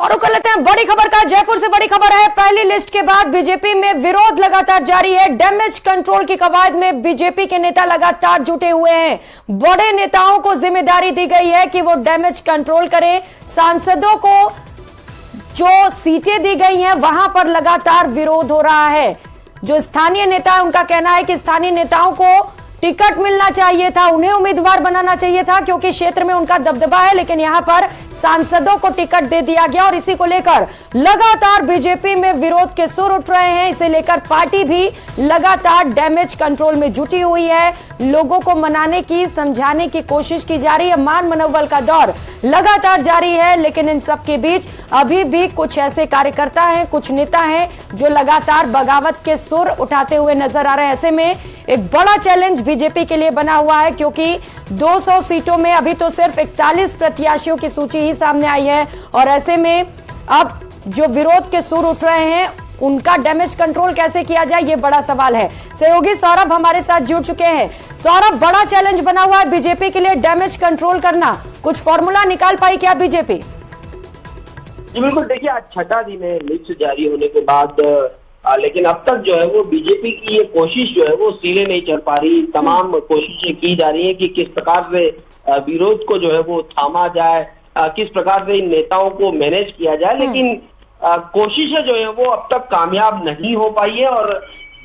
और रुक लेते हैं बड़ी खबर का। जयपुर से बड़ी खबर है, पहली लिस्ट के बाद बीजेपी में विरोध लगातार जारी है। डैमेज कंट्रोल की कवायद में बीजेपी के नेता लगातार जुटे हुए हैं। बड़े नेताओं को जिम्मेदारी दी गई है कि वो डैमेज कंट्रोल करें। सांसदों को जो सीटें दी गई हैं वहां पर लगातार विरोध हो रहा है। जो स्थानीय नेता है उनका कहना है कि स्थानीय नेताओं को टिकट मिलना चाहिए था, उन्हें उम्मीदवार बनाना चाहिए था क्योंकि क्षेत्र में उनका दबदबा है, लेकिन यहां पर सांसदों को टिकट दे दिया गया और इसी को लेकर लगातार बीजेपी में विरोध के सुर उठ रहे हैं। इसे लेकर पार्टी भी लगातार डैमेज कंट्रोल में जुटी हुई है। लोगों को मनाने की, समझाने की कोशिश की जा रही है। मान मनोबल का दौर लगातार जारी है, लेकिन इन सब के बीच अभी भी कुछ ऐसे कार्यकर्ता हैं, कुछ नेता हैं जो लगातार बगावत के सुर उठाते हुए नजर आ रहे हैं। ऐसे में एक बड़ा चैलेंज बीजेपी के लिए बना हुआ है क्योंकि 200 सीटों में अभी तो सिर्फ 41 प्रत्याशियों की सूची ही सामने आई है और ऐसे में अब जो विरोध के सुर उठ रहे हैं उनका डैमेज कंट्रोल कैसे किया जाए, ये बड़ा सवाल है। सहयोगी सौरभ हमारे साथ जुड़ चुके हैं। सौरभ, बड़ा चैलेंज बना हुआ है बीजेपी के लिए डैमेज कंट्रोल करना, कुछ फॉर्मूला निकाल पाई क्या बीजेपी? जी बिल्कुल, देखिए आज छठा दिन है लिस्ट जारी होने के बाद, लेकिन अब तक जो है वो बीजेपी की ये कोशिश जो है वो सिरे नहीं चढ़ पा रही। तमाम कोशिशें की जा रही है कि किस प्रकार से विरोध को जो है वो थामा जाए, किस प्रकार से इन नेताओं को मैनेज किया जाए, लेकिन कोशिशें जो है वो अब तक कामयाब नहीं हो पाई है। और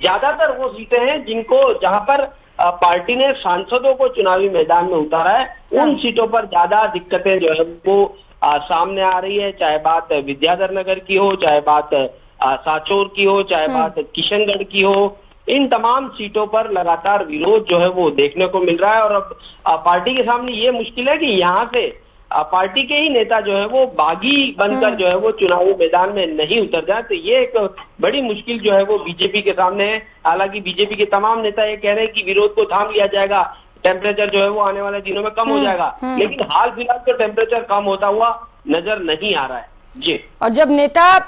ज्यादातर वो सीटें हैं जिनको, जहां पर पार्टी ने सांसदों को चुनावी मैदान में उतारा है, उन सीटों पर ज्यादा दिक्कतें जो है वो सामने आ रही है। चाहे बात विद्याधर नगर की हो, चाहे बात साचौर की हो, चाहे बात किशनगढ़ की हो, इन तमाम सीटों पर लगातार विरोध जो है वो देखने को मिल रहा है। और अब पार्टी के सामने ये मुश्किल है कि यहाँ से पार्टी के ही नेता जो है वो बागी बनकर जो है वो चुनावी मैदान में नहीं उतर जाए, तो ये एक बड़ी मुश्किल जो है वो बीजेपी के सामने है। हालांकि बीजेपी के तमाम नेता ये कह रहे हैं कि विरोध को थाम लिया जाएगा, टेम्परेचर जो है वो आने वाले दिनों में कम हो जाएगा, लेकिन हाल फिलहाल तो टेम्परेचर कम होता हुआ नजर नहीं आ रहा है। जी, और जब नेता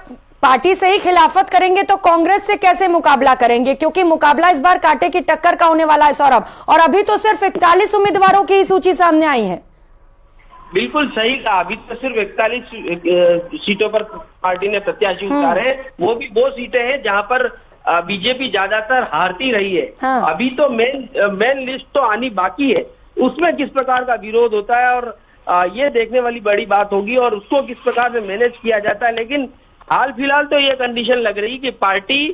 पार्टी से ही खिलाफत करेंगे तो कांग्रेस से कैसे मुकाबला करेंगे, क्योंकि मुकाबला इस बार कांटे की टक्कर का होने वाला है सौरभ। और अभी तो सिर्फ 41 उम्मीदवारों की सूची सामने आई है। बिल्कुल सही कहा, अभी तो सिर्फ 41 सीटों पर पार्टी ने प्रत्याशी उतारे, वो भी वो सीटें हैं जहां पर बीजेपी ज्यादातर हारती रही है। हाँ। अभी तो मेन लिस्ट तो आनी बाकी है, उसमें किस प्रकार का विरोध होता है और ये देखने वाली बड़ी बात होगी और उसको किस प्रकार से मैनेज किया जाता है। लेकिन हाल फिलहाल तो ये कंडीशन लग रही कि पार्टी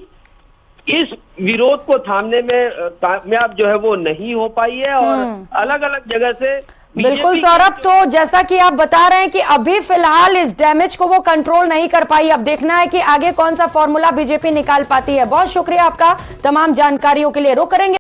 इस विरोध को थामने में कामयाब जो है वो नहीं हो पाई है और अलग अलग जगह से। बिल्कुल सौरभ, तो जैसा कि आप बता रहे हैं कि अभी फिलहाल इस डैमेज को वो कंट्रोल नहीं कर पाई, अब देखना है कि आगे कौन सा फॉर्मूला बीजेपी निकाल पाती है। बहुत शुक्रिया आपका तमाम जानकारियों के लिए। रुक करेंगे।